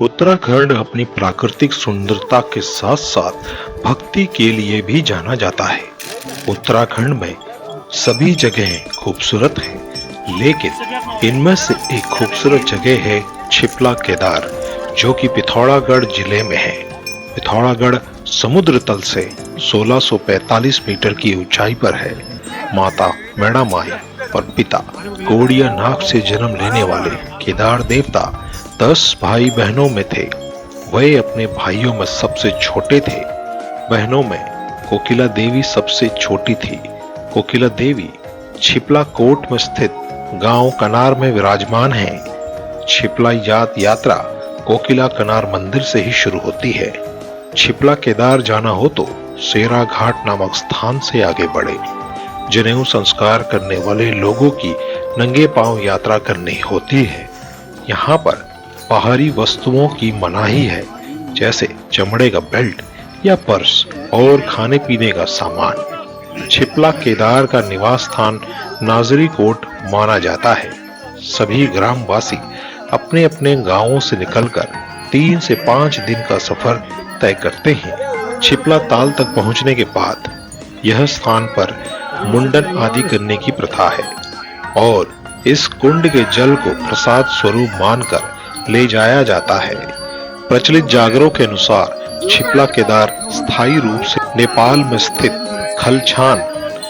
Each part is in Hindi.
उत्तराखंड अपनी प्राकृतिक सुंदरता के साथ साथ भक्ति के लिए भी जाना जाता है। उत्तराखंड में सभी जगहें खूबसूरत हैं, लेकिन इनमें से एक खूबसूरत जगह है छिपला केदार, जो कि पिथौरागढ़ जिले में है। पिथौरागढ़ समुद्र तल से 1645 मीटर की ऊंचाई पर है। माता मैणा माई और पिता गौड़िया नाग से जन्म लेने वाले केदार देवता 10 भाई बहनों में थे। वह अपने भाइयों में सबसे छोटे थे। बहनों में कोकिला देवी सबसे छोटी थी। कोकिला देवी छिपला कोट में स्थित गांव कनार में विराजमान है। छिपला यात्रा कोकिला कनार मंदिर से ही शुरू होती है। छिपला केदार जाना हो तो सेरा घाट नामक स्थान से आगे बढ़े। जनेऊ संस्कार करने वाले लोगों की नंगे पांव यात्रा करनी होती है। यहाँ पर बाहरी वस्तुओं की मनाही है, जैसे चमड़े का बेल्ट या पर्स और खाने पीने का सामान। छिपला केदार का निवास स्थान नाजरी कोट माना जाता है। सभी ग्रामवासी अपने अपने गांवों से निकलकर 3 से 5 दिन का सफर तय करते हैं। छिपला ताल तक पहुंचने के बाद यह स्थान पर मुंडन आदि करने की प्रथा है और इस कुंड के जल को प्रसाद स्वरूप मानकर ले जाया जाता है। प्रचलित जागरों के अनुसार छिपला केदार स्थायी रूप से नेपाल में स्थित खलछान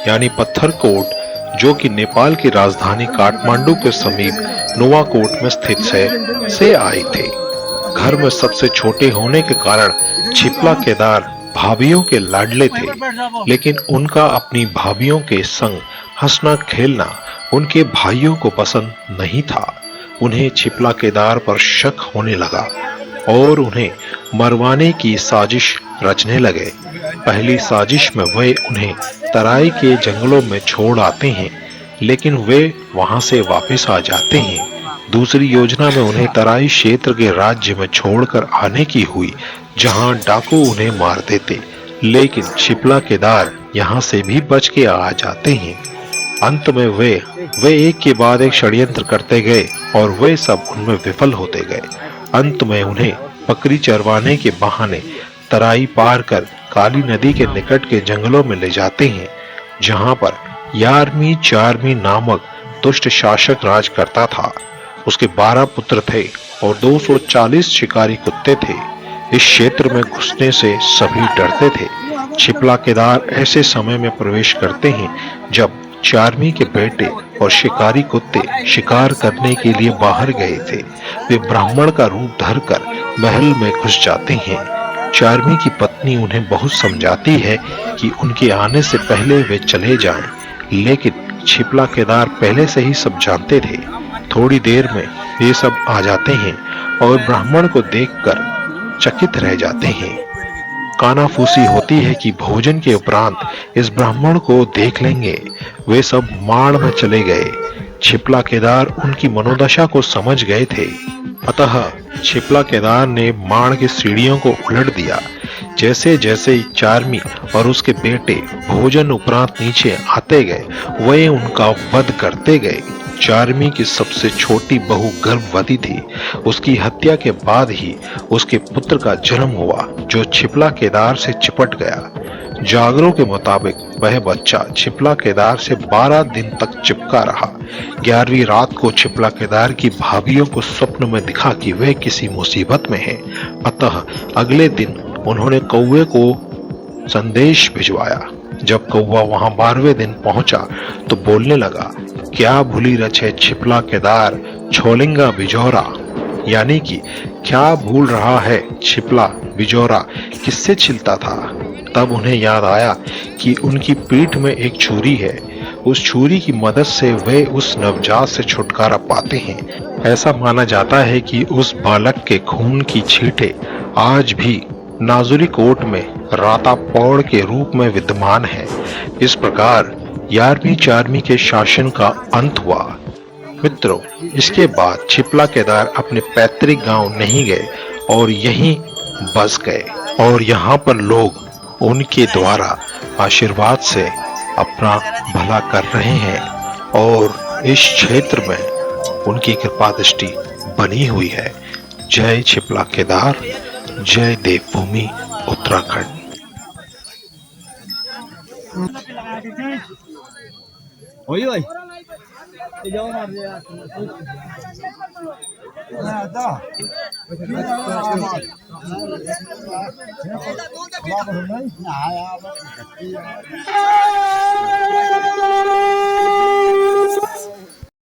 यानी पत्थर कोट, जो कि नेपाल की राजधानी काठमांडू के समीप नुवाकोट में स्थित से आए थे। घर में सबसे छोटे होने के कारण छिपला केदार भाभियों के लाडले थे, लेकिन उनका अपनी भाभियों के संग हंसना खेलना उनके भाइयों को पसंद नहीं था। उन्हें छिपला केदार पर शक होने लगा और उन्हें मरवाने की साजिश रचने लगे। पहली साजिश में वे उन्हें तराई के जंगलों में छोड़ आते हैं, लेकिन वे वहां से वापस आ जाते हैं। दूसरी योजना में उन्हें तराई क्षेत्र के राज्य में छोड़कर आने की हुई, जहां डाकू उन्हें मार देते, लेकिन छिपला केदार यहां से भी बच के आ जाते हैं। अंत में वे एक के बाद एक षड्यंत्र करते गए और वे सब उनमें विफल होते गए। अंत में उन्हें बकरी चरवाने के बहाने तराई पार कर काली नदी के निकट के जंगलों में ले जाते हैं, जहां पर यारमी चारमी नामक दुष्ट शासक राज करता था। उसके 12 पुत्र थे और 240 शिकारी कुत्ते थे। इस क्षेत्र में घुसने से सभी डरते थे। छिपला केदार ऐसे समय में प्रवेश करते हैं जब चारमी के बेटे और शिकारी कुत्ते शिकार करने के लिए बाहर गए थे। वे ब्राह्मण का रूप धरकर महल में घुस जाते हैं। चारमी की पत्नी उन्हें बहुत समझाती है कि उनके आने से पहले वे चले जाएं, लेकिन छिपला केदार पहले से ही सब जानते थे। थोड़ी देर में ये सब आ जाते हैं और ब्राह्मण को देखकर चकित रह जाते हैं। कानाफूसी होती है कि भोजन के उपरांत इस ब्राह्मण को देख लेंगे। वे सब माड़ में चले गए। छिपला केदार उनकी मनोदशा को समझ गए थे, अतः छिपला केदार ने माड़ की सीढ़ियों को उलट दिया। जैसे जैसे चारमी और उसके बेटे भोजन उपरांत नीचे आते गए, वे उनका वध करते गए। चारमी की सबसे छोटी बहू गर्भवती थी। उसकी हत्या के बाद ही उसके पुत्र का जन्म हुआ, जो छिपला केदार से चिपट गया। जागरों के मुताबिक वह बच्चा छिपला केदार से 12 दिन तक चिपका रहा। 11वीं रात को छिपला केदार की भाभियों को स्वप्न में दिखा कि वह किसी मुसीबत में है, अतः अगले दिन उन्होंने कौवे को संदेश भिजवाया। जब कौवा वहां 12वें दिन पहुंचा तो बोलने लगा, क्या भूली रचे छिपला केदार छोलिंगा बिजौरा, यानी कि क्या भूल रहा है छिपला बिजौरा किससे छिलता था। तब उन्हें याद आया कि उनकी पीठ में एक छुरी है। उस छुरी की मदद से वे उस नवजात से छुटकारा पाते हैं। ऐसा माना जाता है कि उस बालक के खून की छींटे आज भी नाजुरी कोट में राता पौड़ के रूप में विद्यमान है। इस प्रकार 11वीं 4वीं के शासन का अंत हुआ। मित्रों, इसके बाद छिपला केदार अपने पैतृक गांव नहीं गए और यहीं बस गए और यहाँ पर लोग उनके द्वारा आशीर्वाद से अपना भला कर रहे हैं और इस क्षेत्र में उनकी कृपा दृष्टि बनी हुई है। जय छिपला केदार, जय देवभूमि उत्तराखंड।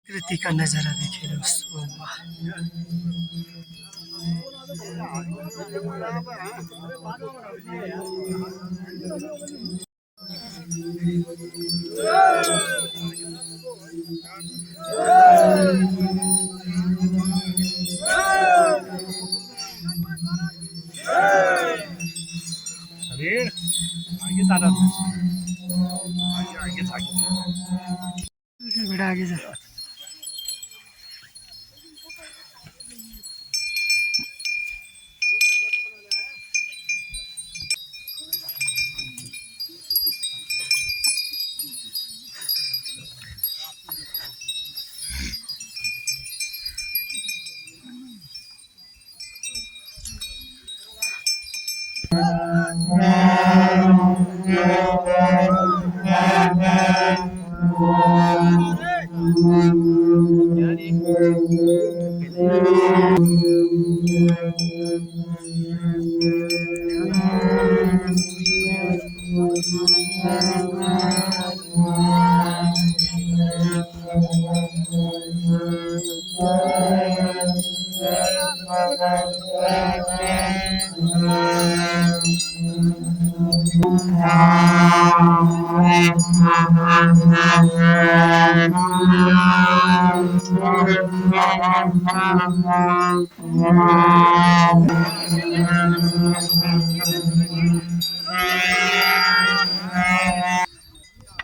प्रकृति का नजारा देखिए दोस्तों, बेटा आगे जा।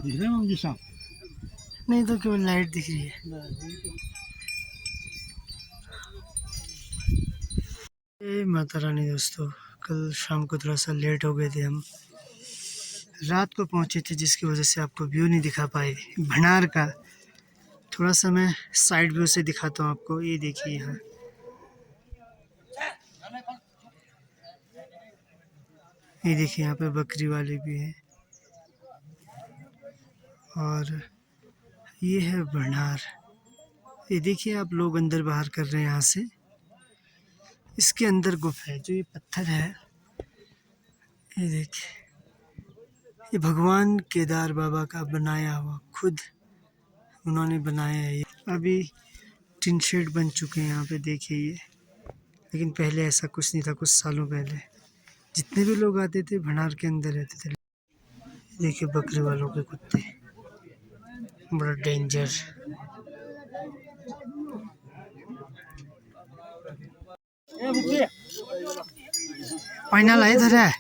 दिख रहे हैं मुझे साहब? नहीं तो केवल लाइट दिख रही है। माता रानी दोस्तों, कल शाम को थोड़ा सा लेट हो गए थे, हम रात को पहुंचे थे जिसकी वजह से आपको व्यू नहीं दिखा पाए भनार का। थोड़ा सा मैं साइड व्यू से दिखाता हूँ आपको। ये देखिए यहाँ ये देखिए, यहाँ पे बकरी वाले भी हैं और ये है भनार। ये देखिए आप, लोग अंदर बाहर कर रहे हैं यहाँ से। इसके अंदर गुफा है, जो ये पत्थर है ये देखिए, ये भगवान केदार बाबा का बनाया हुआ, खुद उन्होंने बनाया है। ये अभी टिन शेड बन चुके हैं यहाँ पे, देखिए ये। लेकिन पहले ऐसा कुछ नहीं था, कुछ सालों पहले जितने भी लोग आते थे भंडार के अंदर रहते थे। देखिए बकरी वालों के कुत्ते, बड़ा डेंजर। फाइनल है इधर है।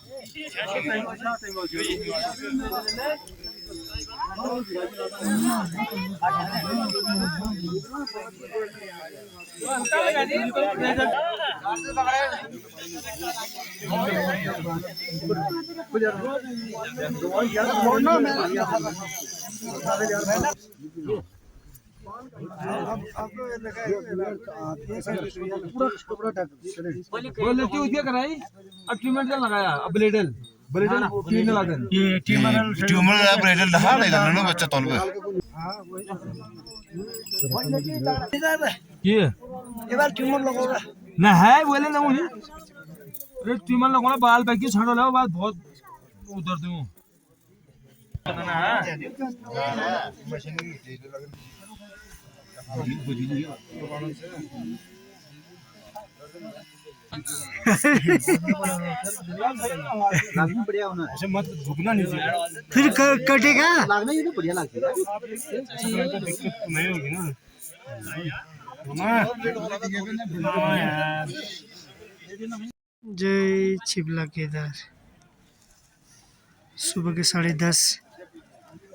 कराई अब ट्यूमर लगाया, अब ब्लेडल ब्लेडल तीन लगन ये ट्यूमर का ब्लेडल लगा ले ना बच्चा तौल पे ये बार ट्यूमर लगोगा ना है बोले ना मुझे। अरे ट्यूमर लगोना बाल पैकी छाड़ो लो, बात बहुत उधर दूं बढ़िया होना ऐसे मत झुकना नीचे, फिर कटेगा। लागना ये तो बढ़िया लगती है, दिक्कत नहीं होगी ना। जय चिबला केदार। सुबह के 10:30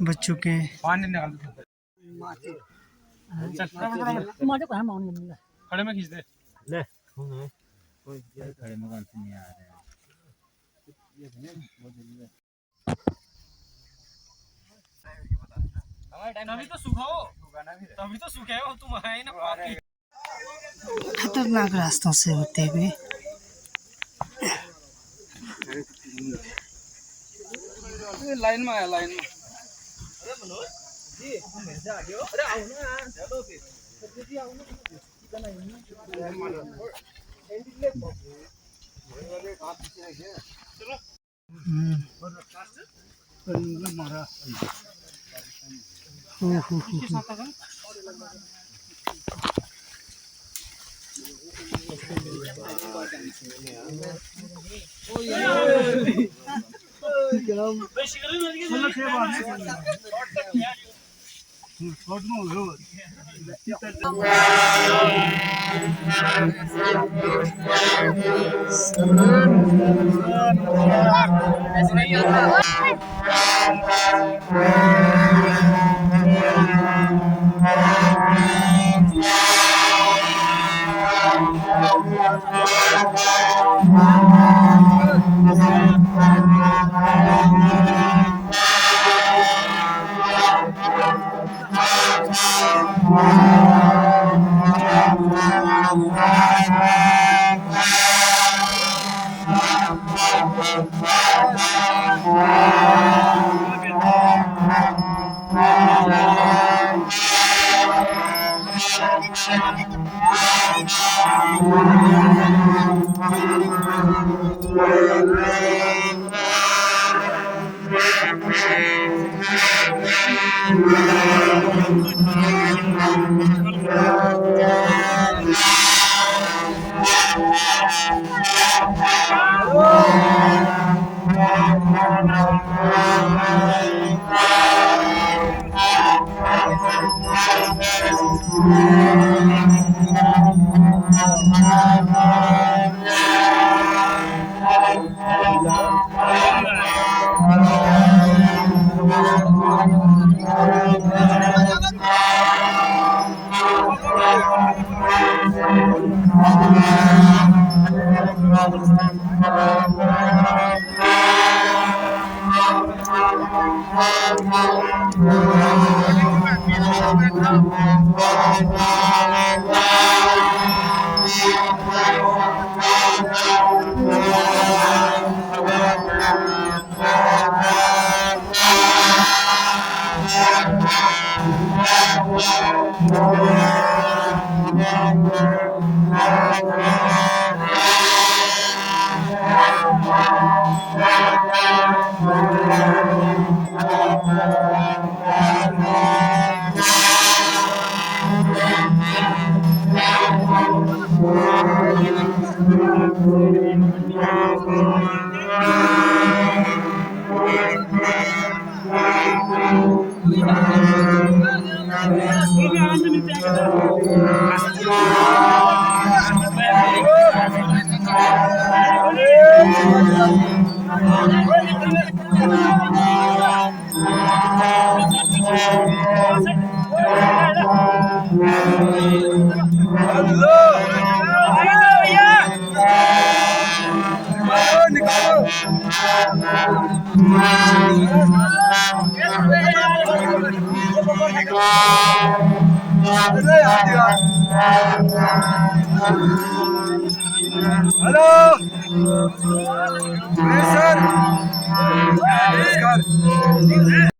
बज चुके हैं। पानी निकाल दे खड़े में खींच दे ले खड़े में कौन से नहीं आ रहे तभी तो सुखाओ तभी तो सूखे हो तुम आए ना पानी खतरनाक रास्तों से होते हुए लाइन में आया लाइन में हेलो सर नमस्कार